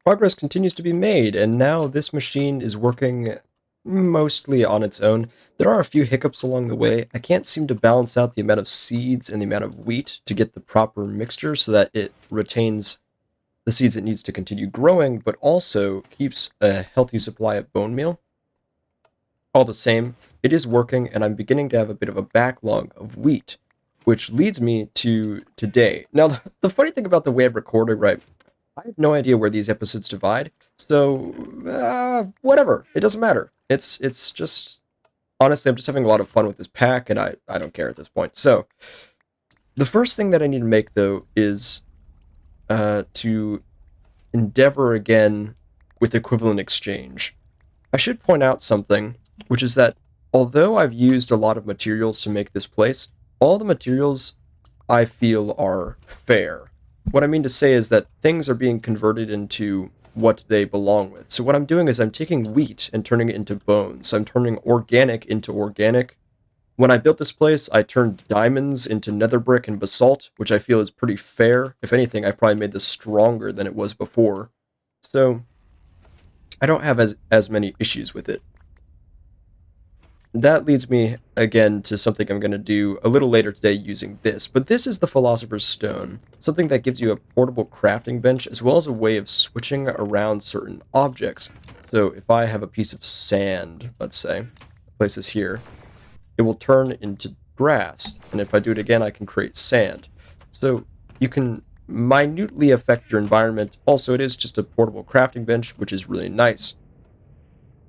progress continues to be made, and now this machine is working mostly on its own. There are a few hiccups along the way. I can't seem to balance out the amount of seeds and the amount of wheat to get the proper mixture so that it retains the seeds it needs to continue growing, but also keeps a healthy supply of bone meal. All the same, it is working, and I'm beginning to have a bit of a backlog of wheat, which leads me to today. Now, the funny thing about the way I've recorded, right, I have no idea where these episodes divide, so whatever. It doesn't matter. It's just honestly, I'm just having a lot of fun with this pack, and I don't care at this point. So the first thing that I need to make though is to endeavor again with equivalent exchange. I should point out something, which is that although I've used a lot of materials to make this place, all the materials I feel are fair. What I mean to say is that things are being converted into what they belong with. So what I'm doing is I'm taking wheat and turning it into bones. So I'm turning organic into organic. When I built this place, I turned diamonds into nether brick and basalt, which I feel is pretty fair. If anything, I probably made this stronger than it was before. So I don't have as many issues with it. That leads me again to something I'm going to do a little later today using this. But this is the Philosopher's Stone, something that gives you a portable crafting bench as well as a way of switching around certain objects. So if I have a piece of sand, let's say, place this here, it will turn into grass. And if I do it again, I can create sand. So you can minutely affect your environment. Also, it is just a portable crafting bench, which is really nice.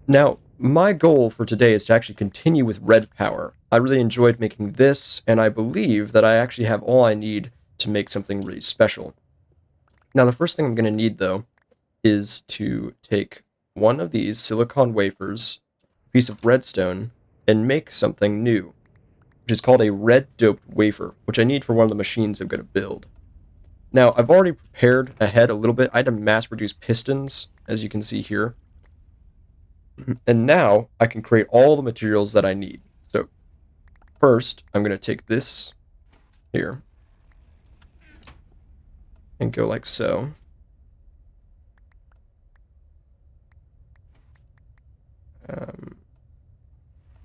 Now, my goal for today is to actually continue with red power. I really enjoyed making this, and I believe that I actually have all I need to make something really special. Now, the first thing I'm going to need, though, is to take one of these silicon wafers, a piece of redstone, and make something new, which is called a red doped wafer, which I need for one of the machines I'm going to build. Now, I've already prepared ahead a little bit. I had to mass produce pistons, as you can see here. And now I can create all the materials that I need. So first, I'm going to take this here and go like so.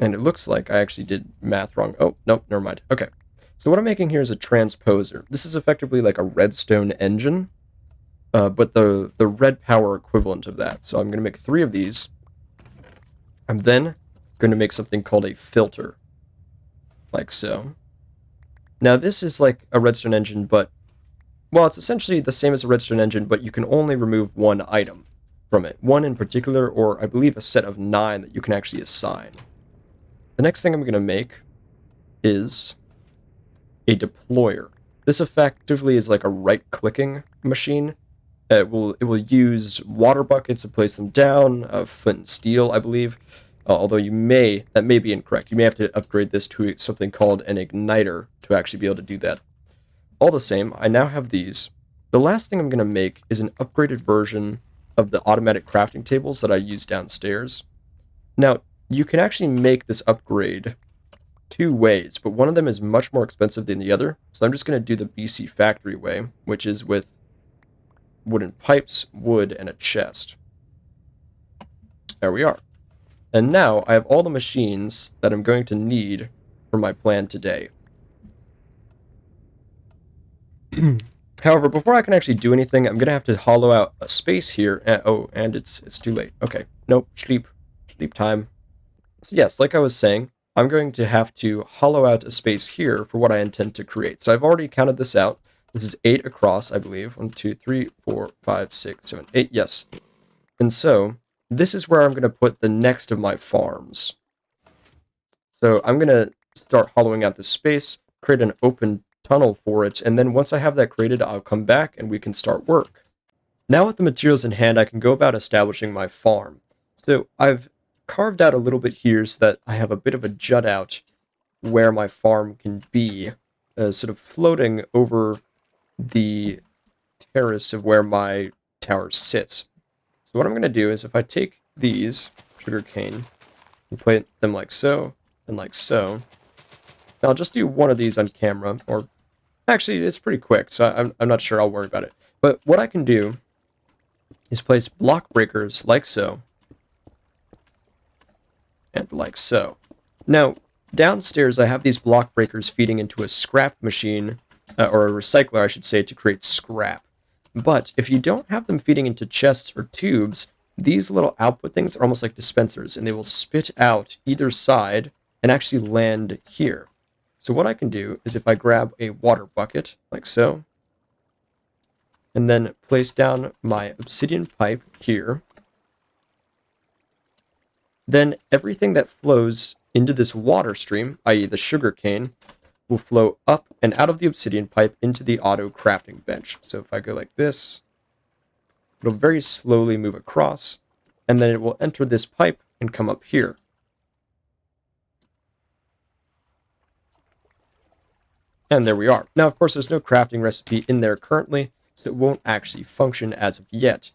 And it looks like I actually did math wrong. Oh, nope, never mind. Okay. So what I'm making here is a transposer. This is effectively like a redstone engine, but the red power equivalent of that. So I'm going to make 3 of these. I'm then going to make something called a filter, like so. Now this is like a redstone engine, but, well, it's essentially the same as a redstone engine, but you can only remove one item from it. One in particular, or I believe a set of 9 that you can actually assign. The next thing I'm going to make is a deployer. This effectively is like a right-clicking machine. It will use water buckets to place them down, flint and steel, I believe. Although that may be incorrect. You may have to upgrade this to something called an igniter to actually be able to do that. All the same, I now have these. The last thing I'm going to make is an upgraded version of the automatic crafting tables that I use downstairs. Now, you can actually make this upgrade 2 ways, but one of them is much more expensive than the other. So I'm just going to do the BC factory way, which is with wooden pipes, wood, and a chest. There we are. And now I have all the machines that I'm going to need for my plan today. However, before I can actually do anything, I'm going to have to hollow out a space here. And it's too late. Okay. Nope. Sleep time. So yes, like I was saying, I'm going to have to hollow out a space here for what I intend to create. So I've already counted this out. This is 8 across, I believe. 1, 2, 3, 4, 5, 6, 7, 8. Yes. And so this is where I'm going to put the next of my farms. So I'm going to start hollowing out this space, create an open tunnel for it, and then once I have that created, I'll come back and we can start work. Now with the materials in hand, I can go about establishing my farm. So I've carved out a little bit here so that I have a bit of a jut out where my farm can be, sort of floating over the terrace of where my tower sits. So what I'm going to do is if I take these sugarcane and plant them like so and like so, I'll just do one of these on camera, or actually it's pretty quick, so I'm not sure I'll worry about it. But what I can do is place block breakers like so, and like so. Now, downstairs I have these block breakers feeding into a scrap machine, or a recycler, I should say, to create scrap. But if you don't have them feeding into chests or tubes, these little output things are almost like dispensers, and they will spit out either side and actually land here. So what I can do is if I grab a water bucket, like so, and then place down my obsidian pipe here, then everything that flows into this water stream, i.e. the sugar cane, will flow up and out of the obsidian pipe into the auto crafting bench. So if I go like this, it'll very slowly move across, and then it will enter this pipe and come up here. And there we are. Now, of course, there's no crafting recipe in there currently, so it won't actually function as of yet.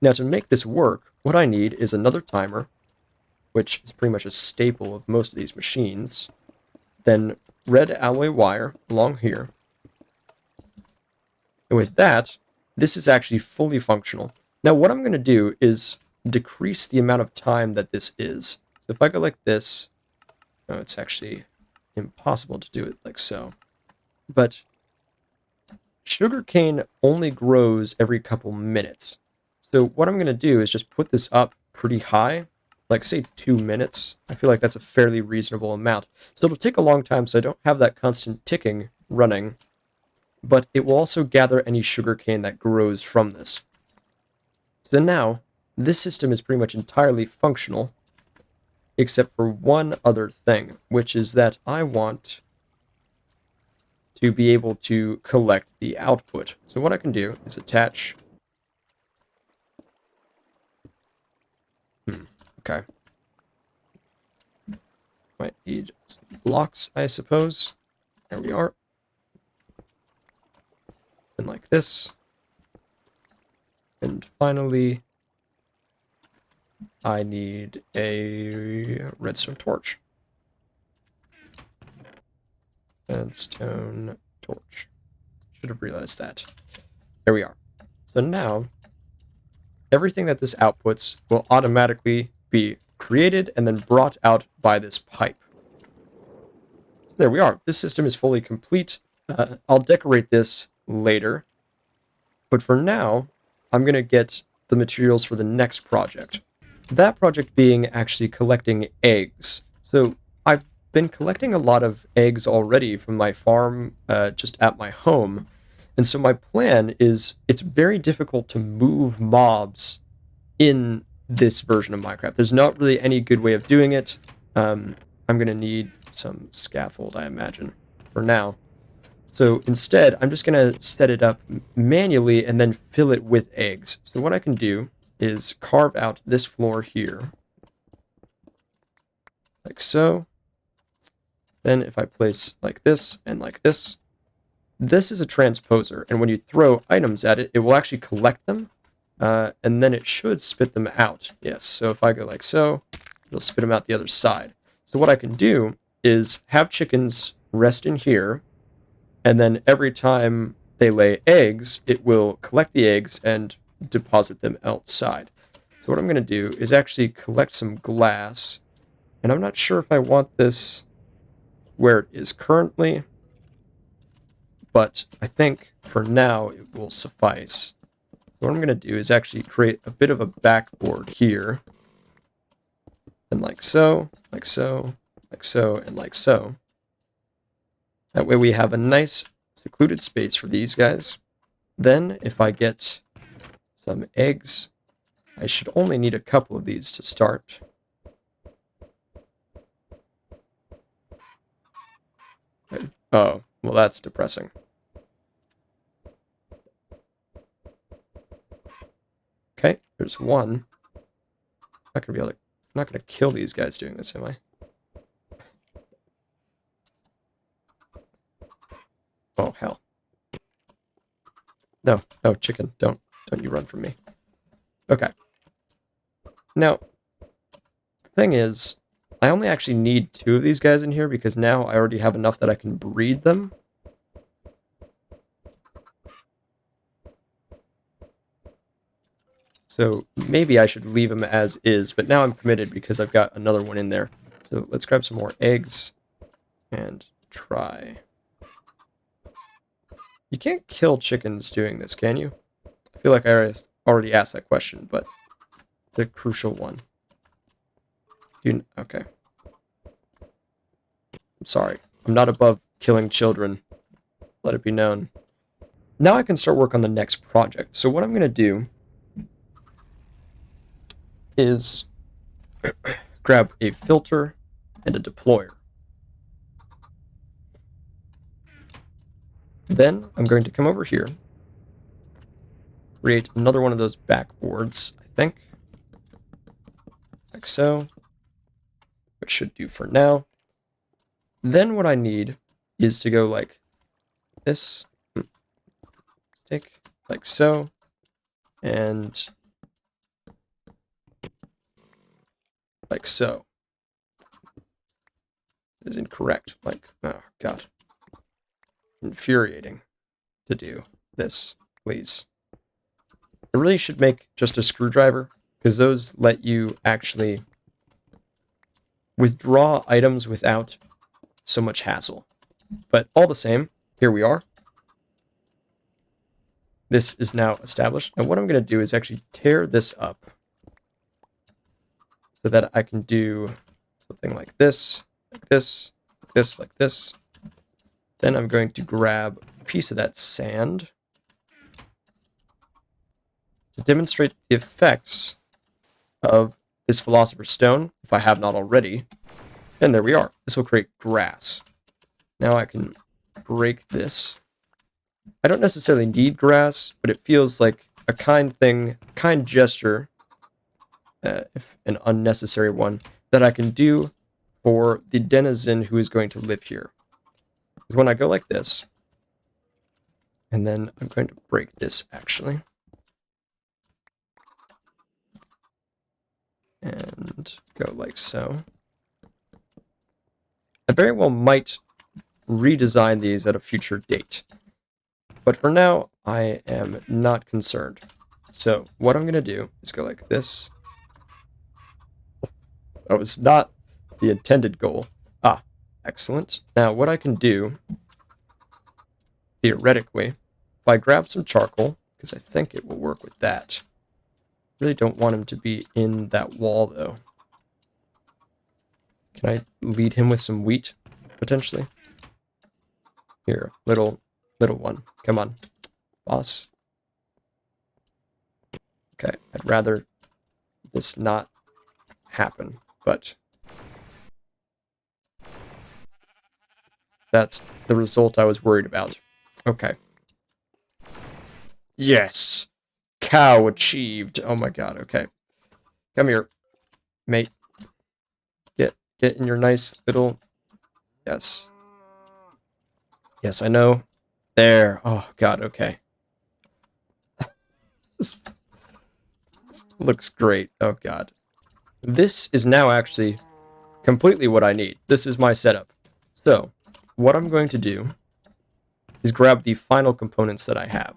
Now, to make this work, what I need is another timer, which is pretty much a staple of most of these machines. Then red alloy wire along here. And with that, this is actually fully functional. Now, what I'm going to do is decrease the amount of time that this is. So if I go like this, oh, it's actually impossible to do it like so. But sugarcane only grows every couple minutes. So what I'm going to do is just put this up pretty high, like say 2 minutes. I feel like that's a fairly reasonable amount. So it'll take a long time, so I don't have that constant ticking running, but it will also gather any sugarcane that grows from this. So now, this system is pretty much entirely functional, except for one other thing, which is that I want to be able to collect the output. So what I can do is attach... Okay. Might need some blocks, I suppose. There we are. And like this. And finally, I need a redstone torch. Redstone torch. Should have realized that. There we are. So now, everything that this outputs will automatically be created and then brought out by this pipe. So there we are. This system is fully complete. I'll decorate this later. But for now, I'm going to get the materials for the next project. That project being actually collecting eggs. So I've been collecting a lot of eggs already from my farm just at my home. And so my plan is it's very difficult to move mobs in this version of Minecraft. There's not really any good way of doing it. I'm going to need some scaffold, I imagine, for now. So instead, I'm just going to set it up manually and then fill it with eggs. So what I can do is carve out this floor here, like so. Then if I place like this and like this, this is a transposer, and when you throw items at it, it will actually collect them, and then it should spit them out. Yes, so if I go like so, it'll spit them out the other side. So what I can do is have chickens rest in here, and then every time they lay eggs, it will collect the eggs and deposit them outside. So what I'm going to do is actually collect some glass, and I'm not sure if I want this where it is currently, but I think for now it will suffice. So what I'm going to do is actually create a bit of a backboard here, and like so, like so, like so, and like so. That way we have a nice secluded space for these guys. Then if I get some eggs, I should only need a couple of these to start. Oh, well, that's depressing. Okay, there's one. I'm not gonna kill these guys doing this, am I? Oh, hell. No, no, chicken, don't you run from me. Okay. Now, the thing is, I only actually need 2 of these guys in here because now I already have enough that I can breed them. So maybe I should leave them as is, but now I'm committed because I've got another one in there. So let's grab some more eggs and try. You can't kill chickens doing this, can you? I feel like I already asked that question, but it's a crucial one. Okay. I'm sorry. I'm not above killing children. Let it be known. Now I can start work on the next project. So what I'm going to do is grab a filter and a deployer. Then I'm going to come over here, create another one of those backboards, I think, like so, which should do for now. Then what I need is to go like this, stick like so, and like so. It is incorrect. Like, oh god. Infuriating to do this, please. I really should make just a screwdriver, because those let you actually withdraw items without so much hassle. But all the same, here we are. This is now established. And what I'm going to do is actually tear this up so that I can do something like this, like this, like this, like this. Then I'm going to grab a piece of that sand to demonstrate the effects of this Philosopher's Stone, if I have not already. And there we are. This will create grass. Now I can break this. I don't necessarily need grass, but it feels like a kind thing, kind gesture, if an unnecessary one, that I can do for the denizen who is going to live here. Because when I go like this, and then I'm going to break this actually, and go like so. I very well might redesign these at a future date. But for now, I am not concerned. So what I'm going to do is go like this. That was not the intended goal. Ah, excellent. Now what I can do, theoretically, if I grab some charcoal, because I think it will work with that. Really don't want him to be in that wall, though. Can I lead him with some wheat, potentially? Here, little one. Come on, boss. Okay, I'd rather this not happen, but that's the result I was worried about. Okay. Yes! Cow achieved. Oh my god, okay. Come here, mate. Get in your nice little... Yes. Yes, I know. There. Oh god, okay. This looks great. Oh god. This is now actually completely what I need. This is my setup. So, what I'm going to do is grab the final components that I have,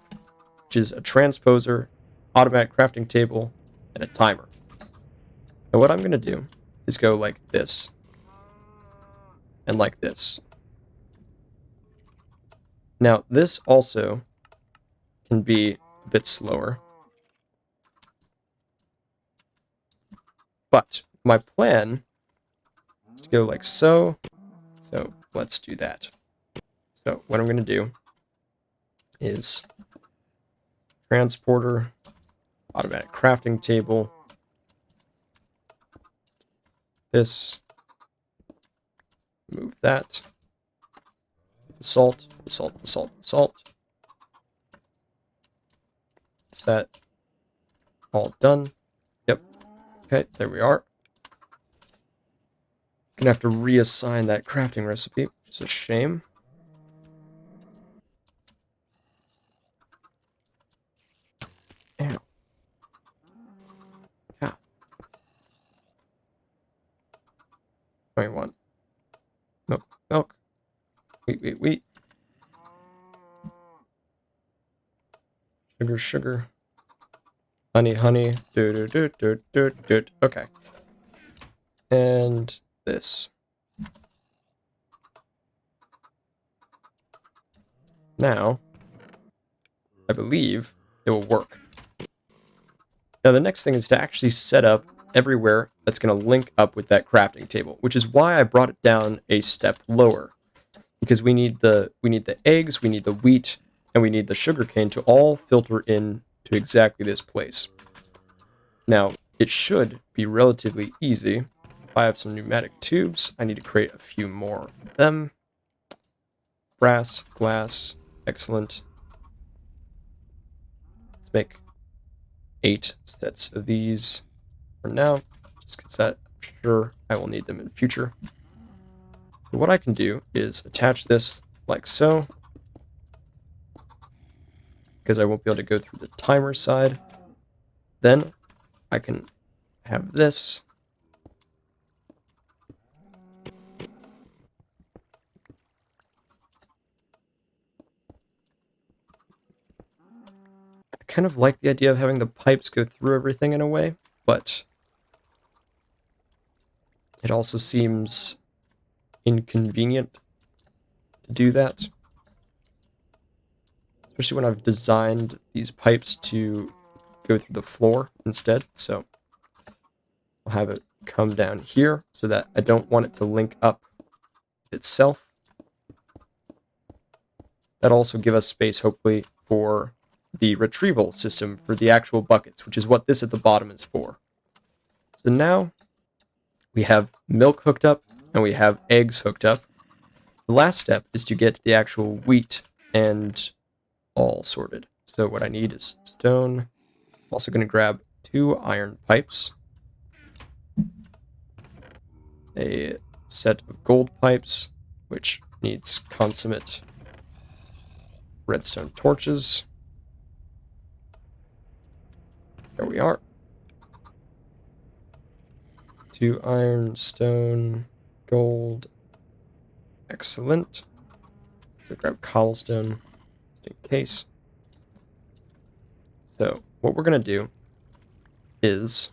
which is a transposer, automatic crafting table, and a timer. And what I'm going to do is go like this, and like this. Now, this also can be a bit slower, but my plan is to go like so. So let's do that. So what I'm going to do is transporter, automatic crafting table, this, move that, salt, salt, salt, salt. Is that all done? Yep. Okay, there we are. Gonna have to reassign that crafting recipe, which is a shame. Ow. Yeah. 21. Milk, milk. Wheat. Sugar. Honey, honey. Okay. And this. Now, I believe it will work. Now, the next thing is to actually set up everywhere that's going to link up with that crafting table, which is why I brought it down a step lower. Because we need the eggs, we need the wheat, and we need the sugarcane to all filter in to exactly this place. Now, it should be relatively easy. If I have some pneumatic tubes, I need to create a few more of them. Brass, glass, excellent. Let's make 8 sets of these for now, just because I'm sure I will need them in the future. So what I can do is attach this like so, because I won't be able to go through the timer side. Then I can have this. I kind of like the idea of having the pipes go through everything in a way, but it also seems inconvenient to do that. Especially when I've designed these pipes to go through the floor instead. So I'll have it come down here so that I don't want it to link up itself. That'll also give us space, hopefully, for the retrieval system for the actual buckets, which is what this at the bottom is for. So now we have milk hooked up and we have eggs hooked up. The last step is to get the actual wheat and all sorted. So what I need is stone. I'm also going to grab 2 iron pipes, a set of gold pipes, which needs consummate redstone torches. There we are. 2 iron, stone, gold. Excellent. So grab cobblestone just in case. So what we're going to do is...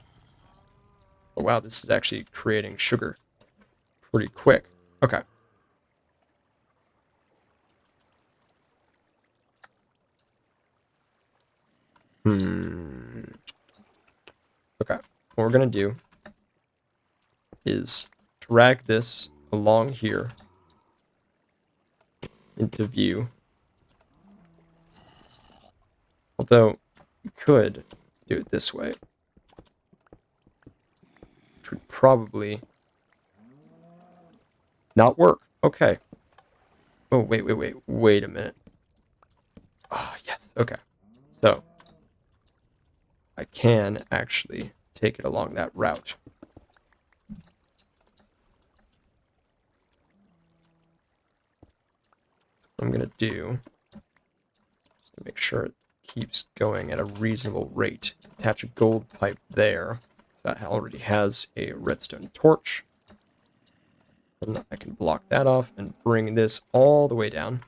Oh wow, this is actually creating sugar pretty quick. Okay. Okay. What we're going to do is drag this along here into view. Although, we could do it this way, which would probably not work. Okay. Oh, wait a minute. Ah, yes, okay. So, I can actually take it along that route. What I'm going to do, just to make sure it keeps going at a reasonable rate, is attach a gold pipe there. So that already has a redstone torch. And I can block that off and bring this all the way down.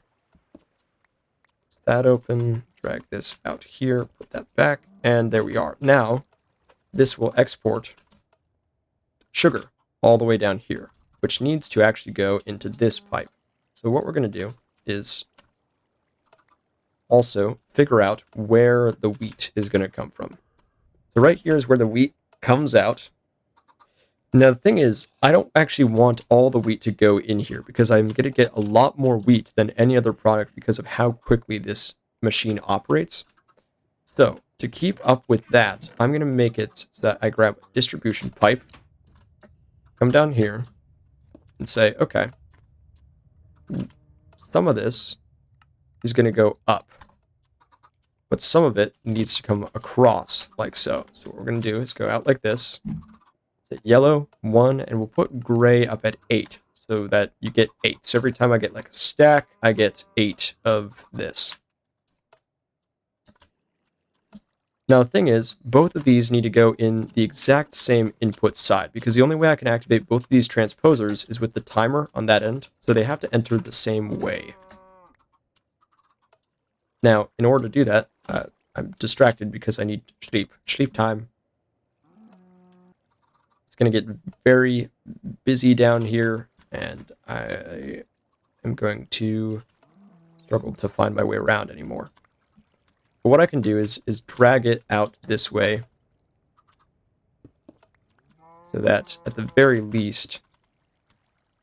Close that open, drag this out here, put that back, and there we are. Now, this will export sugar all the way down here, which needs to actually go into this pipe. So what we're going to do is also figure out where the wheat is going to come from. So right here is where the wheat comes out. Now the thing is, I don't actually want all the wheat to go in here because I'm going to get a lot more wheat than any other product because of how quickly this machine operates. So to keep up with that, I'm going to make it so that I grab a distribution pipe, come down here, and say, okay, some of this is going to go up, but some of it needs to come across like so. So what we're going to do is go out like this, say yellow, 1, and we'll put gray up at 8 so that you get 8. So every time I get like a stack, I get 8 of this. Now the thing is, both of these need to go in the exact same input side, because the only way I can activate both of these transposers is with the timer on that end, so they have to enter the same way. Now, in order to do that, I'm distracted because I need sleep. Sleep time. It's going to get very busy down here, and I am going to struggle to find my way around anymore. But what I can do is drag it out this way, so that at the very least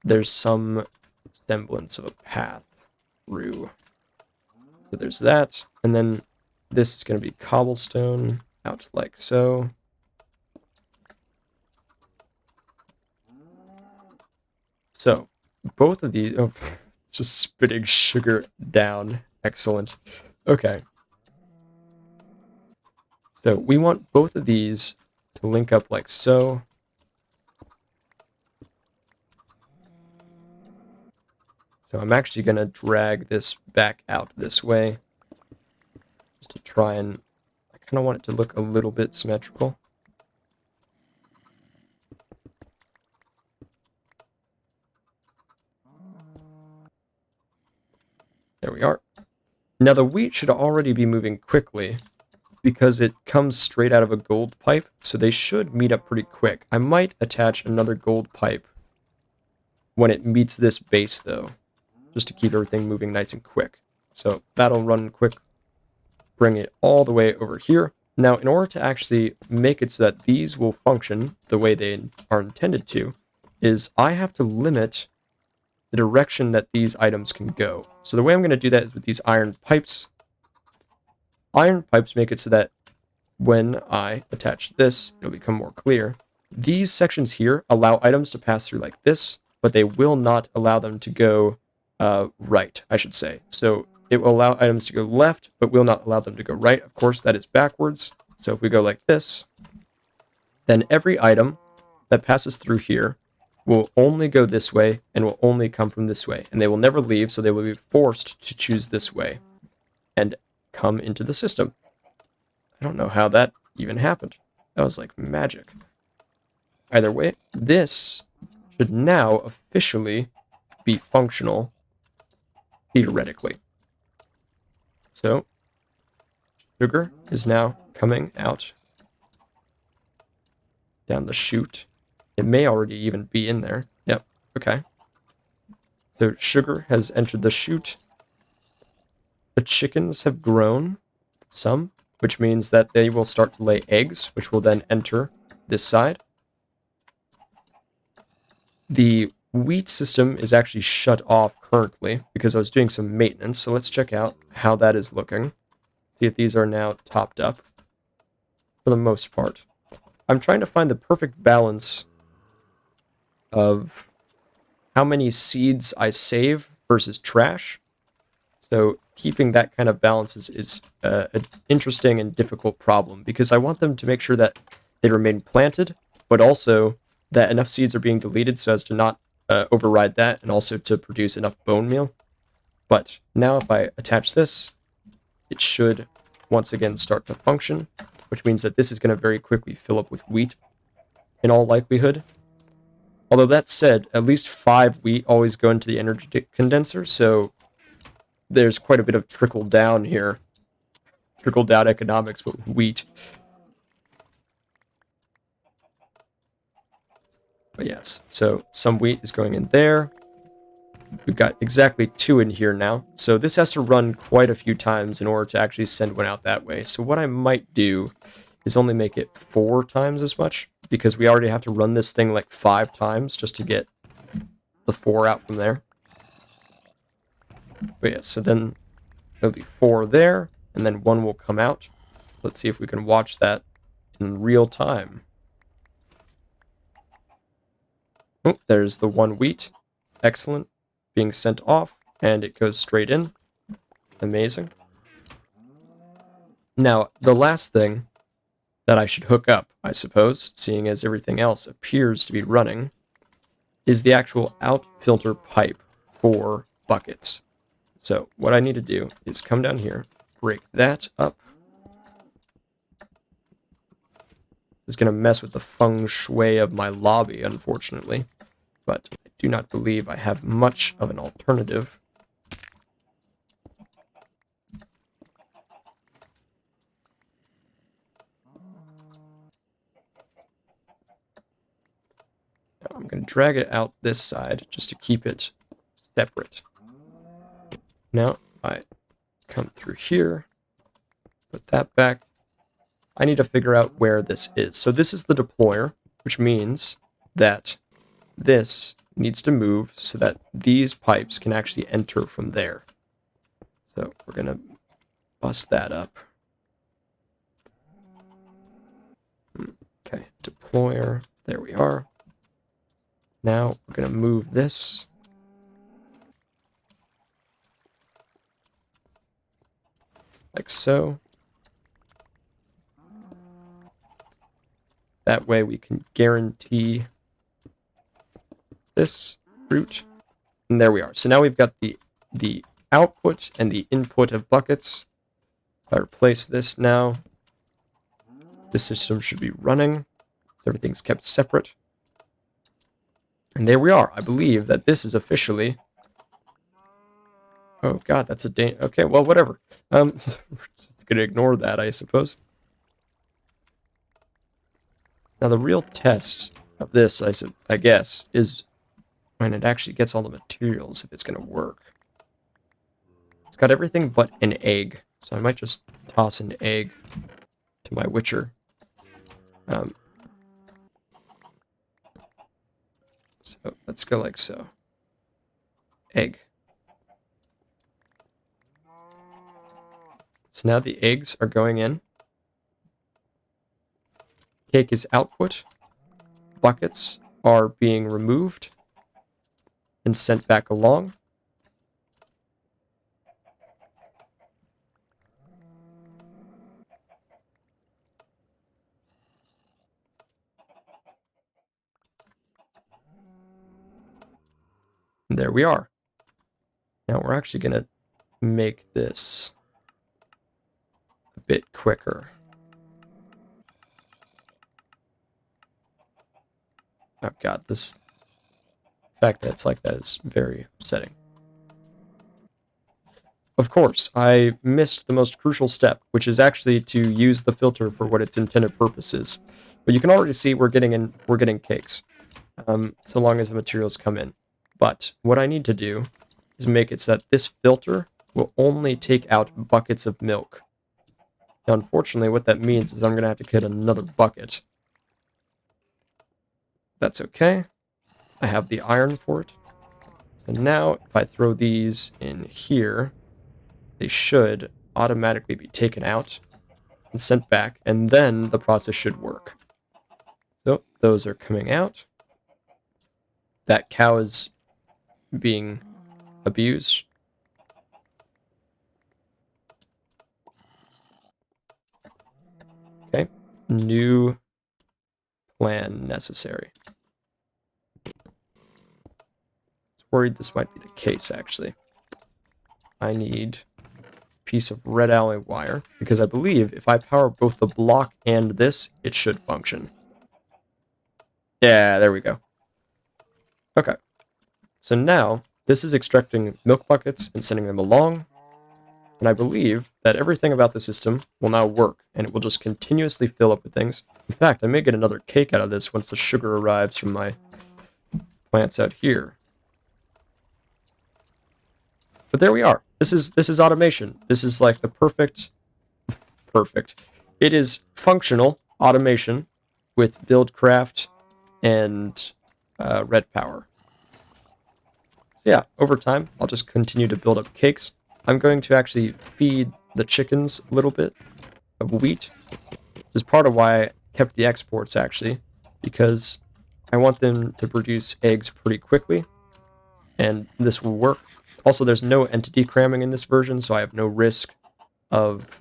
there's some semblance of a path through. So there's that, and then this is going to be cobblestone out like so. So both of these, oh, just spitting sugar down. Excellent. Okay. So we want both of these to link up like so. So I'm actually going to drag this back out this way, just to try and, I kind of want it to look a little bit symmetrical. There we are. Now the wheat should already be moving quickly, because it comes straight out of a gold pipe, so they should meet up pretty quick. I might attach another gold pipe when it meets this base, though, just to keep everything moving nice and quick. So that'll run quick, bring it all the way over here. Now, in order to actually make it so that these will function the way they are intended to, is I have to limit the direction that these items can go. So the way I'm going to do that is with these iron pipes. Iron pipes make it so that when I attach this, it'll become more clear. These sections here allow items to pass through like this, but they will not allow them to go right, I should say. So it will allow items to go left, but will not allow them to go right. Of course, that is backwards. So if we go like this, then every item that passes through here will only go this way and will only come from this way. And they will never leave, so they will be forced to choose this way and come into the system. I don't know how that even happened. That was like magic. Either way, this should now officially be functional, theoretically. So, sugar is now coming out down the chute. It may already even be in there. Yep, okay. So sugar has entered the chute. The chickens have grown, some, which means that they will start to lay eggs, which will then enter this side. The wheat system is actually shut off currently because I was doing some maintenance, so let's check out how that is looking. See if these are now topped up for the most part. I'm trying to find the perfect balance of how many seeds I save versus trash. So keeping that kind of balance is an interesting and difficult problem, because I want them to make sure that they remain planted, but also that enough seeds are being deleted so as to not override that, and also to produce enough bone meal. But now if I attach this, it should once again start to function, which means that this is going to very quickly fill up with wheat in all likelihood. Although that said, at least 5 wheat always go into the energy condenser, so there's quite a bit of trickle down here. Trickle down economics, but with wheat. But yes, so some wheat is going in there. We've got exactly 2 in here now. So this has to run quite a few times in order to actually send one out that way. So what I might do is only make it 4 times as much, because we already have to run this thing like 5 times just to get the 4 out from there. But yeah, so then there'll be 4 there, and then 1 will come out. Let's see if we can watch that in real time. Oh, there's the 1 wheat. Excellent. Being sent off, and it goes straight in. Amazing. Now, the last thing that I should hook up, I suppose, seeing as everything else appears to be running, is the actual out-filter pipe for buckets. So what I need to do is come down here, break that up. This is going to mess with the feng shui of my lobby, unfortunately, but I do not believe I have much of an alternative. I'm going to drag it out this side just to keep it separate. Now, I come through here, put that back. I need to figure out where this is. So this is the deployer, which means that this needs to move so that these pipes can actually enter from there. So we're going to bust that up. Okay, deployer, there we are. Now we're going to move this. Like so. That way we can guarantee this route. And there we are. So now we've got the output and the input of buckets. If I replace this now, the system should be running. So everything's kept separate. And there we are. I believe that this is officially... Oh god, that's a okay, well, whatever. We're gonna ignore that, I suppose. Now the real test of this, I guess, is when it actually gets all the materials, if it's gonna work. It's got everything but an egg, so I might just toss an egg to my Witcher. So let's go like so. Egg. So now the eggs are going in. Cake is output. Buckets are being removed and sent back along. And there we are. Now we're actually going to make this a bit quicker. Oh god, this fact that it's like that is very upsetting. Of course, I missed the most crucial step, which is actually to use the filter for what its intended purpose is. But you can already see we're getting cakes, so long as the materials come in. But what I need to do is make it so that this filter will only take out buckets of milk. Now, unfortunately, what that means is I'm going to have to get another bucket. That's okay. I have the iron for it. So now, if I throw these in here, they should automatically be taken out and sent back, and then the process should work. So, those are coming out. That cow is being abused. Okay, new plan necessary. I was worried this might be the case, actually. I need a piece of red alloy wire, because I believe if I power both the block and this, it should function. Yeah, there we go. Okay. So now, this is extracting milk buckets and sending them along, and I believe that everything about the system will now work, and it will just continuously fill up with things. In fact, I may get another cake out of this once the sugar arrives from my plants out here. But there we are. This is automation. This is like the perfect. It is functional automation with buildcraft and red power. Yeah, over time, I'll just continue to build up cakes. I'm going to actually feed the chickens a little bit of wheat, which is part of why I kept the exports, actually, because I want them to produce eggs pretty quickly, and this will work. Also, there's no entity cramming in this version, so I have no risk of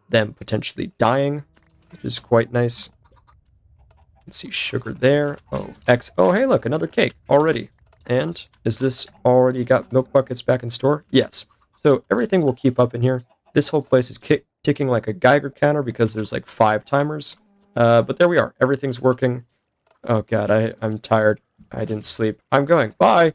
them potentially dying, which is quite nice. Let's see, sugar there. Oh, oh, hey, look, another cake already. And is this already got milk buckets back in store? Yes. So everything will keep up in here. This whole place is ticking like a Geiger counter because there's like 5 timers. But there we are. Everything's working. Oh god, I'm tired. I didn't sleep. I'm going. Bye!